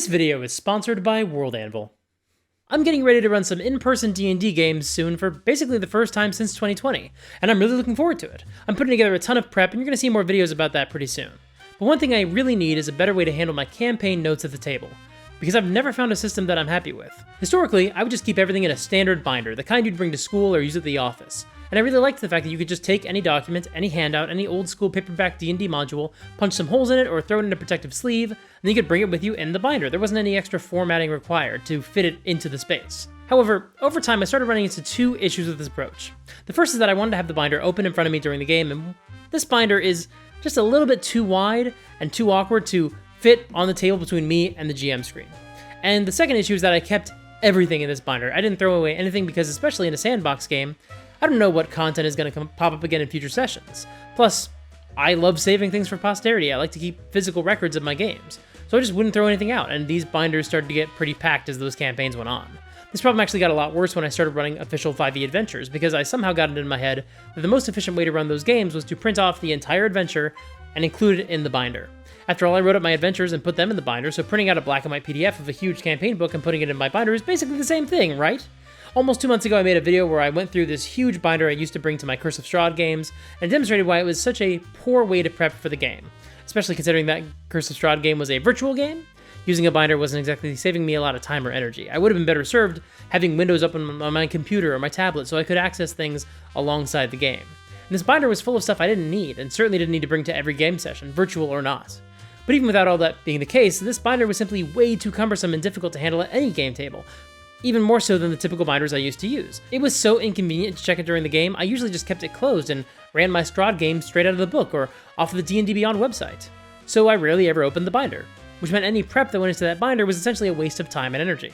This video is sponsored by World Anvil. I'm getting ready to run some in-person D&D games soon for basically the first time since 2020, and I'm really looking forward to it. I'm putting together a ton of prep, and you're going to see more videos about that pretty soon. But one thing I really need is a better way to handle my campaign notes at the table, because I've never found a system that I'm happy with. Historically, I would just keep everything in a standard binder, the kind you'd bring to school or use at the office. And I really liked the fact that you could just take any document, any handout, any old school paperback D&D module, punch some holes in it or throw it in a protective sleeve, and then you could bring it with you in the binder. There wasn't any extra formatting required to fit it into the space. However, over time I started running into two issues with this approach. The first is that I wanted to have the binder open in front of me during the game, and this binder is just a little bit too wide and too awkward to fit on the table between me and the GM screen. And the second issue is that I kept everything in this binder. I didn't throw away anything because, especially in a sandbox game, I don't know what content is going to pop up again in future sessions. Plus, I love saving things for posterity. I like to keep physical records of my games. So I just wouldn't throw anything out, and these binders started to get pretty packed as those campaigns went on. This problem actually got a lot worse when I started running official 5e adventures, because I somehow got it in my head that the most efficient way to run those games was to print off the entire adventure and include it in the binder. After all, I wrote up my adventures and put them in the binder, so printing out a black and white PDF of a huge campaign book and putting it in my binder is basically the same thing, right? Almost 2 months ago, I made a video where I went through this huge binder I used to bring to my Curse of Strahd games, and demonstrated why it was such a poor way to prep for the game, especially considering that Curse of Strahd game was a virtual game. Using a binder wasn't exactly saving me a lot of time or energy. I would have been better served having windows open on my computer or my tablet so I could access things alongside the game. And this binder was full of stuff I didn't need, and certainly didn't need to bring to every game session, virtual or not. But even without all that being the case, this binder was simply way too cumbersome and difficult to handle at any game table, even more so than the typical binders I used to use. It was so inconvenient to check it during the game, I usually just kept it closed and ran my Strahd game straight out of the book or off of the D&D Beyond website. So I rarely ever opened the binder, which meant any prep that went into that binder was essentially a waste of time and energy.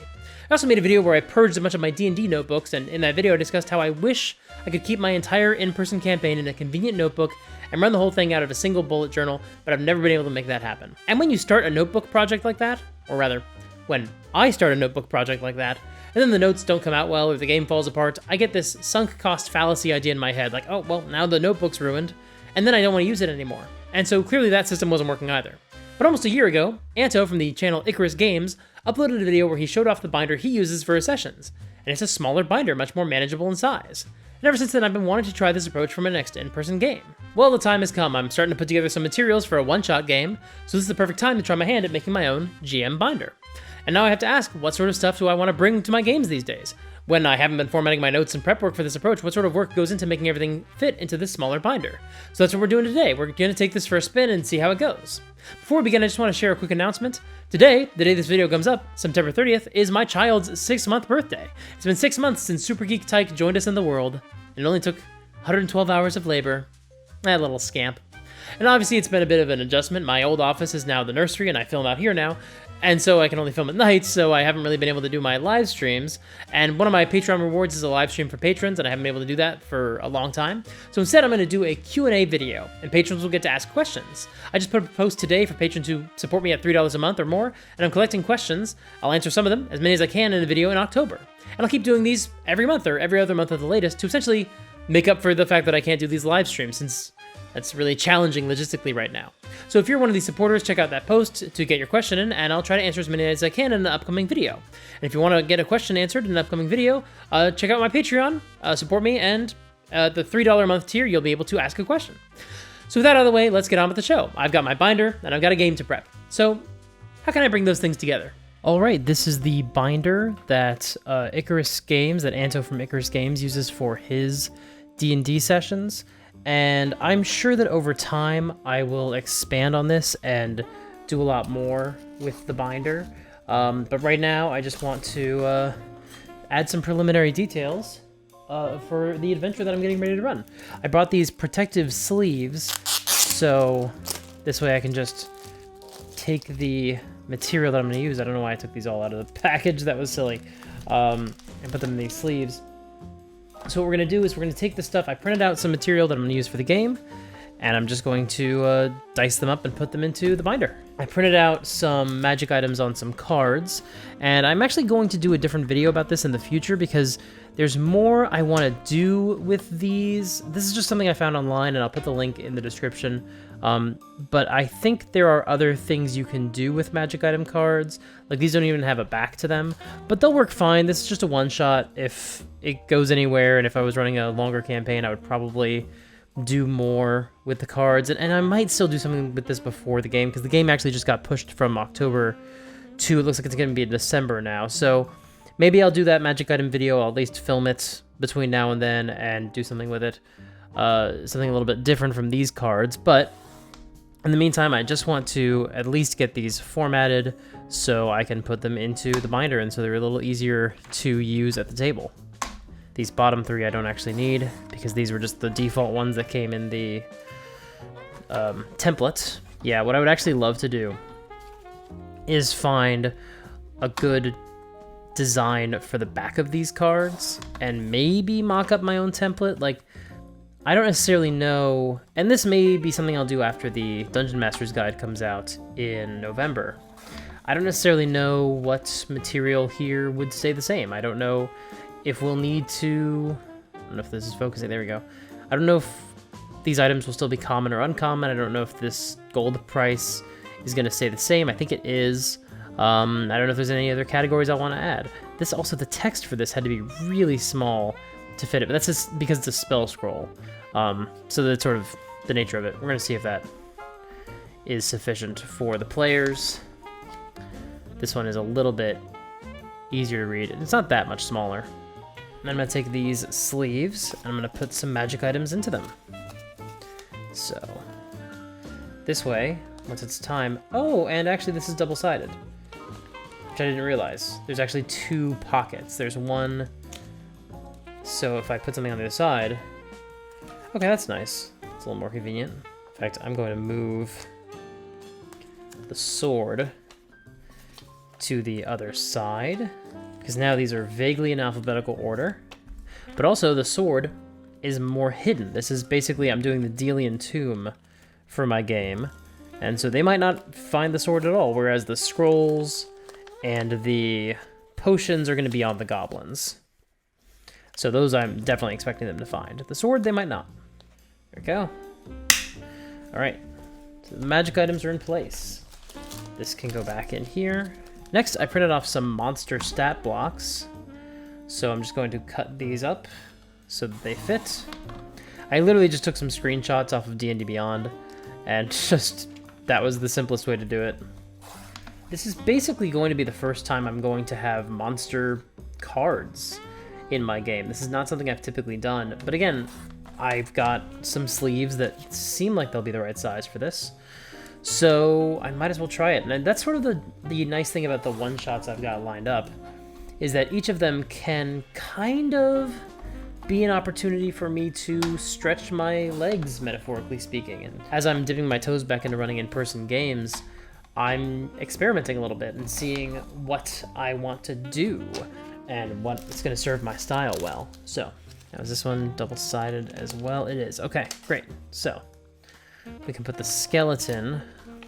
I also made a video where I purged a bunch of my D&D notebooks, and in that video I discussed how I wish I could keep my entire in-person campaign in a convenient notebook and run the whole thing out of a single bullet journal, but I've never been able to make that happen. And when you start a notebook project like that, or rather, when I start a notebook project like that, and then the notes don't come out well or the game falls apart, I get this sunk cost fallacy idea in my head, like, oh, well, now the notebook's ruined, and then I don't want to use it anymore. And so clearly that system wasn't working either. But almost a year ago, Anto from the channel Icarus Games uploaded a video where he showed off the binder he uses for his sessions, and it's a smaller binder, much more manageable in size. And ever since then, I've been wanting to try this approach for my next in-person game. Well, the time has come. I'm starting to put together some materials for a one-shot game, so this is the perfect time to try my hand at making my own GM binder. And now I have to ask, what sort of stuff do I want to bring to my games these days? When I haven't been formatting my notes and prep work for this approach, what sort of work goes into making everything fit into this smaller binder? So that's what we're doing today. We're going to take this for a spin and see how it goes. Before we begin, I just want to share a quick announcement. Today, the day this video comes up, September 30th, is my child's 6-month birthday. It's been 6 months since Super Geek Tyke joined us in the world, and it only took 112 hours of labor. That little scamp. And obviously it's been a bit of an adjustment. My old office is now the nursery, and I film out here now. And so I can only film at night, so I haven't really been able to do my live streams. And one of my Patreon rewards is a live stream for patrons, and I haven't been able to do that for a long time. So instead, I'm going to do a Q&A video, and patrons will get to ask questions. I just put up a post today for patrons who support me at $3 a month or more, and I'm collecting questions. I'll answer some of them, as many as I can, in a video in October. And I'll keep doing these every month, or every other month at the latest, to essentially make up for the fact that I can't do these live streams, since that's really challenging logistically right now. So if you're one of these supporters, check out that post to get your question in, and I'll try to answer as many as I can in the upcoming video. And if you want to get a question answered in an upcoming video, check out my Patreon, support me, and the $3 a month tier, you'll be able to ask a question. So with that out of the way, let's get on with the show. I've got my binder, and I've got a game to prep. So how can I bring those things together? All right, this is the binder that Icarus Games, that Anto from Icarus Games uses for his D&D sessions. And I'm sure that over time I will expand on this and do a lot more with the binder. But right now I just want to add some preliminary details for the adventure that I'm getting ready to run. I brought these protective sleeves, so this way I can just take the material that I'm going to use. I don't know why I took these all out of the package. That was silly. And put them in these sleeves. So what we're going to do is we're going to take the stuff, I printed out some material that I'm going to use for the game, and I'm just going to dice them up and put them into the binder. I printed out some magic items on some cards, and I'm actually going to do a different video about this in the future because there's more I want to do with these. This is just something I found online, and I'll put the link in the description. But I think there are other things you can do with magic item cards. Like, these don't even have a back to them, but they'll work fine. This is just a one-shot. If it goes anywhere, and if I was running a longer campaign, I would probably do more with the cards, and I might still do something with this before the game, because the game actually just got pushed from October to, it looks like it's going to be in December now, so maybe I'll do that magic item video. I'll at least film it between now and then and do something with it, something a little bit different from these cards. But in the meantime, I just want to at least get these formatted so I can put them into the binder, and so they're a little easier to use at the table. These bottom three I don't actually need, because these were just the default ones that came in the template. Yeah, what I would actually love to do is find a good design for the back of these cards and maybe mock up my own template. Like, I don't necessarily know, and this may be something I'll do after the Dungeon Master's Guide comes out in November. I don't necessarily know what material here would stay the same. I don't know if we'll need to, I don't know if this is focusing, there we go. I don't know if these items will still be common or uncommon. I don't know if this gold price is going to stay the same. I think it is. I don't know if there's any other categories I want to add. This also, the text for this had to be really small to fit it, but that's just because it's a spell scroll. So that's sort of the nature of it. We're going to see if that is sufficient for the players. This one is a little bit easier to read. It's not that much smaller. And I'm going to take these sleeves, and I'm going to put some magic items into them. So, this way, once it's time... Oh, and actually this is double-sided, which I didn't realize. There's actually two pockets. There's one, so if I put something on the other side... Okay, that's nice. It's a little more convenient. In fact, I'm going to move the sword to the other side, because now these are vaguely in alphabetical order, but also the sword is more hidden. This is basically, I'm doing the Delian Tomb for my game, and so they might not find the sword at all, whereas the scrolls and the potions are going to be on the goblins. So those I'm definitely expecting them to find. The sword, they might not. There we go. All right, so the magic items are in place. This can go back in here. Next, I printed off some monster stat blocks. So I'm just going to cut these up so that they fit. I literally just took some screenshots off of D&D Beyond, and just, that was the simplest way to do it. This is basically going to be the first time I'm going to have monster cards in my game. This is not something I've typically done, but again, I've got some sleeves that seem like they'll be the right size for this. So I might as well try it. And that's sort of the nice thing about the one-shots I've got lined up, is that each of them can kind of be an opportunity for me to stretch my legs, metaphorically speaking. And as I'm dipping my toes back into running in-person games, I'm experimenting a little bit and seeing what I want to do and what is going to serve my style well. So, now is this one double-sided as well? It is. Okay, great. So, we can put the skeleton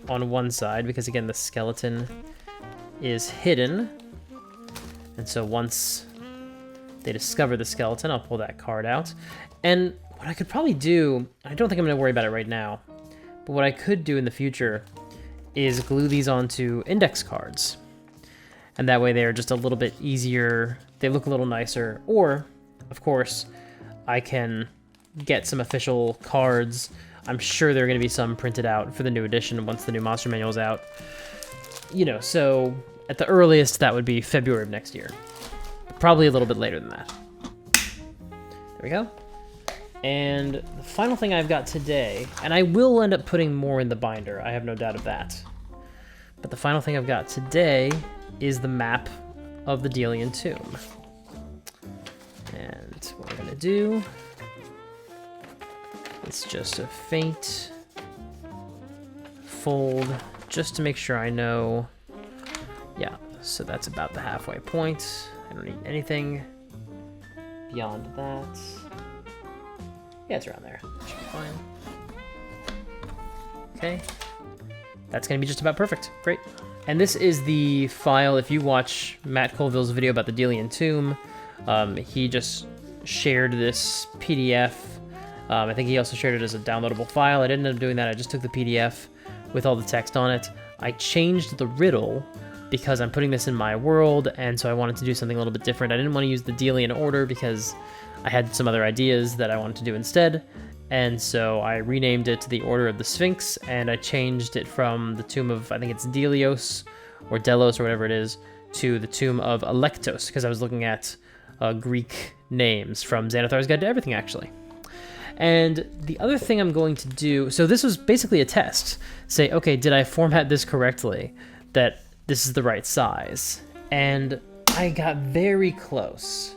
on one side, because again, the skeleton is hidden. And so once they discover the skeleton, I'll pull that card out. And what I could probably do, I don't think I'm going to worry about it right now, but what I could do in the future is glue these onto index cards. And that way they're just a little bit easier, they look a little nicer. Or, of course, I can get some official cards. I'm sure there are going to be some printed out for the new edition once the new monster manual is out. You know, so at the earliest, that would be February of next year. Probably a little bit later than that. There we go. And the final thing I've got today, and I will end up putting more in the binder, I have no doubt of that. But the final thing I've got today is the map of the Delian Tomb. And what we're going to do, it's just a faint fold, just to make sure I know. Yeah, so that's about the halfway point. I don't need anything beyond that. Yeah, it's around there. Should be fine. Okay. That's going to be just about perfect. Great. And this is the file. If you watch Matt Colville's video about the Delian Tomb, he just shared this PDF. I think he also shared it as a downloadable file. I didn't end up doing that. I just took the PDF with all the text on it. I changed the riddle because I'm putting this in my world, and so I wanted to do something a little bit different. I didn't want to use the Delian order because I had some other ideas that I wanted to do instead. And so I renamed it to the Order of the Sphinx, and I changed it from the tomb of, I think it's Delios, or Delos, or whatever it is, to the tomb of Electos, because I was looking at Greek names from Xanathar's Guide to Everything, actually. And the other thing I'm going to do, so this was basically a test. Say, okay, did I format this correctly? That this is the right size? And I got very close.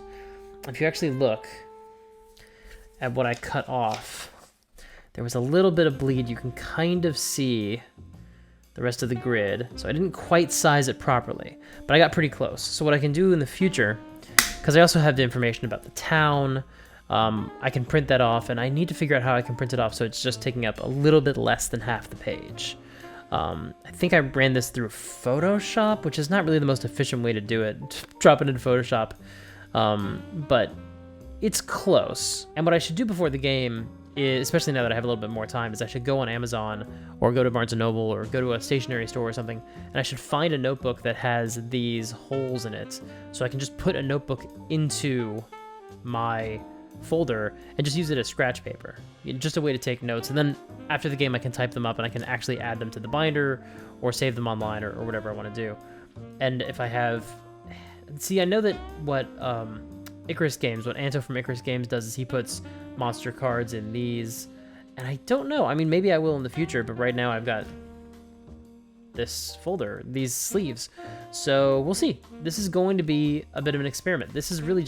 If you actually look at what I cut off, there was a little bit of bleed. You can kind of see the rest of the grid. So I didn't quite size it properly, but I got pretty close. So what I can do in the future, because I also have the information about the town, I can print that off, and I need to figure out how I can print it off so it's just taking up a little bit less than half the page. I think I ran this through Photoshop, which is not really the most efficient way to do it. Drop it into Photoshop. But it's close. And what I should do before the game is, especially now that I have a little bit more time, is I should go on Amazon or go to Barnes & Noble or go to a stationery store or something, and I should find a notebook that has these holes in it, so I can just put a notebook into my folder and just use it as scratch paper. Just a way to take notes, and then after the game I can type them up and I can actually add them to the binder or save them online or whatever I want to do. And if I have... See, I know that what Icarus Games, what Anto from Icarus Games does is he puts monster cards in these, and I don't know. I mean, maybe I will in the future, but right now I've got this folder, these sleeves. So we'll see. This is going to be a bit of an experiment. This is really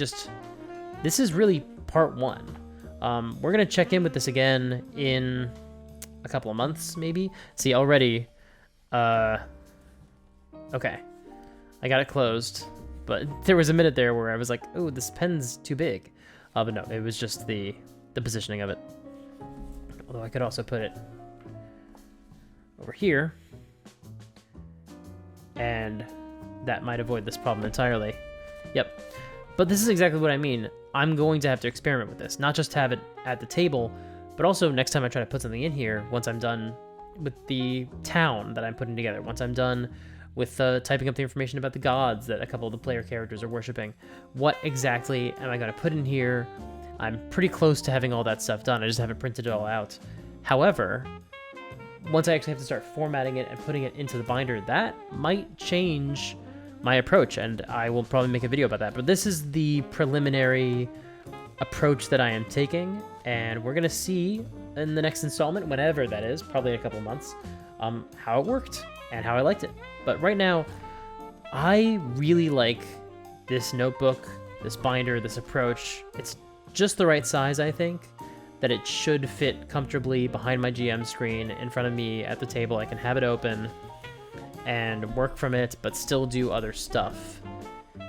part one. We're going to check in with this again in a couple of months, maybe. See, already, okay. I got it closed. But there was a minute there where I was like, oh, this pen's too big. But no, it was just the positioning of it. Although I could also put it over here. And that might avoid this problem entirely. Yep. But this is exactly what I mean. I'm going to have to experiment with this. Not just have it at the table, but also next time I try to put something in here, once I'm done with the town that I'm putting together, once I'm done with typing up the information about the gods that a couple of the player characters are worshiping. What exactly am I going to put in here? I'm pretty close to having all that stuff done. I just haven't printed it all out. However, once I actually have to start formatting it and putting it into the binder, that might change my approach, and I will probably make a video about that. But this is the preliminary approach that I am taking, and we're going to see in the next installment, whenever that is, probably in a couple of months, how it worked and how I liked it. But right now, I really like this notebook, this binder, this approach. It's just the right size, I think, that it should fit comfortably behind my GM screen in front of me at the table. I can have it open and work from it, but still do other stuff.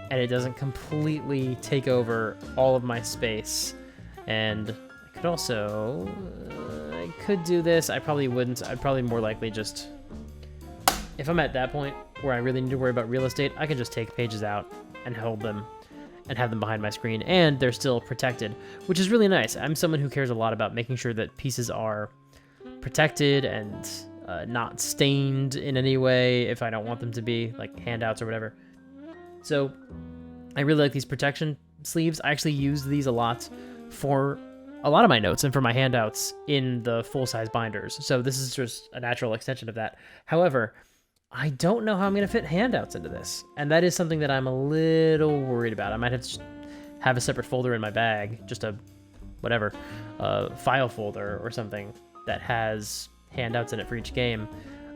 And it doesn't completely take over all of my space. And I could also, I could do this. I probably wouldn't. I'd probably more likely just... If I'm at that point where I really need to worry about real estate, I can just take pages out and hold them and have them behind my screen, and they're still protected, which is really nice. I'm someone who cares a lot about making sure that pieces are protected and not stained in any way if I don't want them to be, like handouts or whatever. So I really like these protection sleeves. I actually use these a lot for a lot of my notes and for my handouts in the full-size binders. So this is just a natural extension of that. However, I don't know how I'm going to fit handouts into this, and that is something that I'm a little worried about. I might have to have a separate folder in my bag, just a whatever, file folder or something that has handouts in it for each game.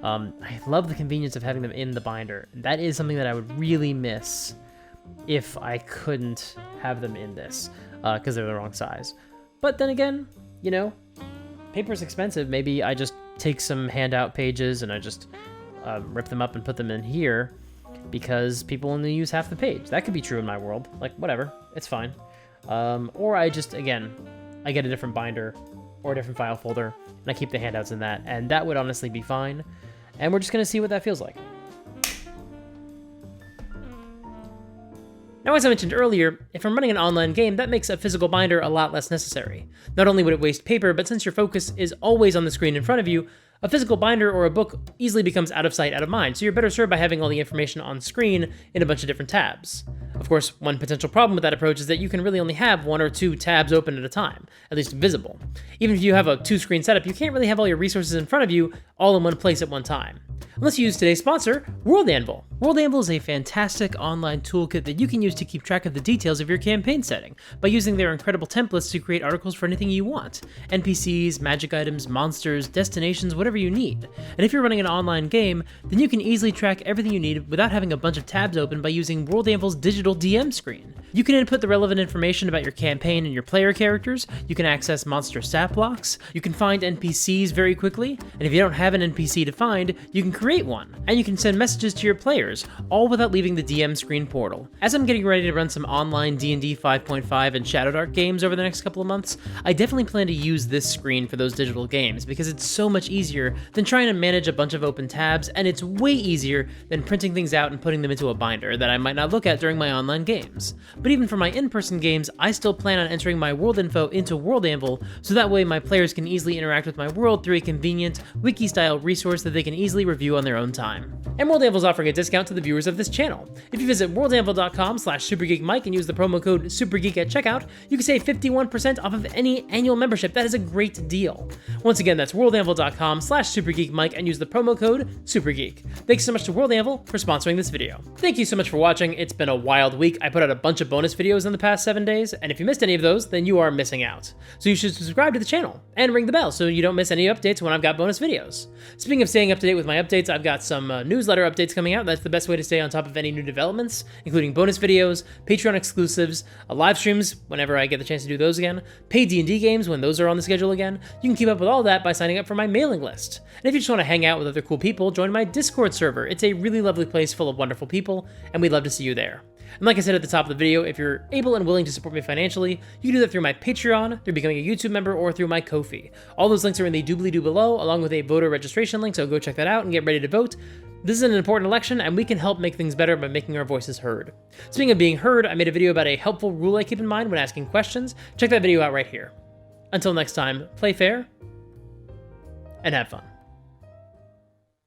I love the convenience of having them in the binder. That is something that I would really miss if I couldn't have them in this, because they're the wrong size. But then again, you know, paper's expensive. Maybe I just take some handout pages and I just rip them up and put them in here because people only use half the page. That could be true in my world. Like, whatever. It's fine. Or I just, again, I get a different binder or a different file folder, and I keep the handouts in that, and that would honestly be fine. And we're just going to see what that feels like. Now, as I mentioned earlier, if I'm running an online game, that makes a physical binder a lot less necessary. Not only would it waste paper, but since your focus is always on the screen in front of you, a physical binder or a book easily becomes out of sight, out of mind, so you're better served by having all the information on screen in a bunch of different tabs. Of course, one potential problem with that approach is that you can really only have 1 or 2 tabs open at a time, at least visible. Even if you have a 2-screen setup, you can't really have all your resources in front of you all in one place at one time. Let's use today's sponsor, World Anvil. World Anvil is a fantastic online toolkit that you can use to keep track of the details of your campaign setting by using their incredible templates to create articles for anything you want. NPCs, magic items, monsters, destinations, whatever you need. And if you're running an online game, then you can easily track everything you need without having a bunch of tabs open by using World Anvil's digital DM screen. You can input the relevant information about your campaign and your player characters, you can access monster stat blocks, you can find NPCs very quickly, and if you don't have an NPC to find, you can create one, and you can send messages to your players, all without leaving the DM screen portal. As I'm getting ready to run some online D&D 5.5 and Shadow Dark games over the next couple of months, I definitely plan to use this screen for those digital games, because it's so much easier than trying to manage a bunch of open tabs, and it's way easier than printing things out and putting them into a binder that I might not look at during my online games. But even for my in-person games, I still plan on entering my world info into World Anvil, so that way my players can easily interact with my world through a convenient, wiki-style resource that they can easily review on their own time. And World Anvil is offering a discount to the viewers of this channel. If you visit worldanvil.com/supergeekmike and use the promo code SUPERGEEK at checkout, you can save 51% off of any annual membership. That is a great deal. Once again, that's worldanvil.com/supergeekmike and use the promo code SUPERGEEK. Thanks so much to World Anvil for sponsoring this video. Thank you so much for watching. It's been a wild week. I put out a bunch of bonus videos in the past 7 days, and if you missed any of those, then you are missing out. So you should subscribe to the channel and ring the bell so you don't miss any updates when I've got bonus videos. Speaking of staying up to date with my updates, I've got some newsletter updates coming out. That's the best way to stay on top of any new developments, including bonus videos, Patreon exclusives, live streams whenever I get the chance to do those again, paid D&D games when those are on the schedule again. You can keep up with all that by signing up for my mailing list. And if you just want to hang out with other cool people, join my Discord server. It's a really lovely place full of wonderful people, and we'd love to see you there. And like I said at the top of the video, if you're able and willing to support me financially, you can do that through my Patreon, through becoming a YouTube member, or through my Ko-fi. All those links are in the doobly-doo below, along with a voter registration link, so go check that out and get ready to vote. This is an important election, and we can help make things better by making our voices heard. Speaking of being heard, I made a video about a helpful rule I keep in mind when asking questions. Check that video out right here. Until next time, play fair, and have fun.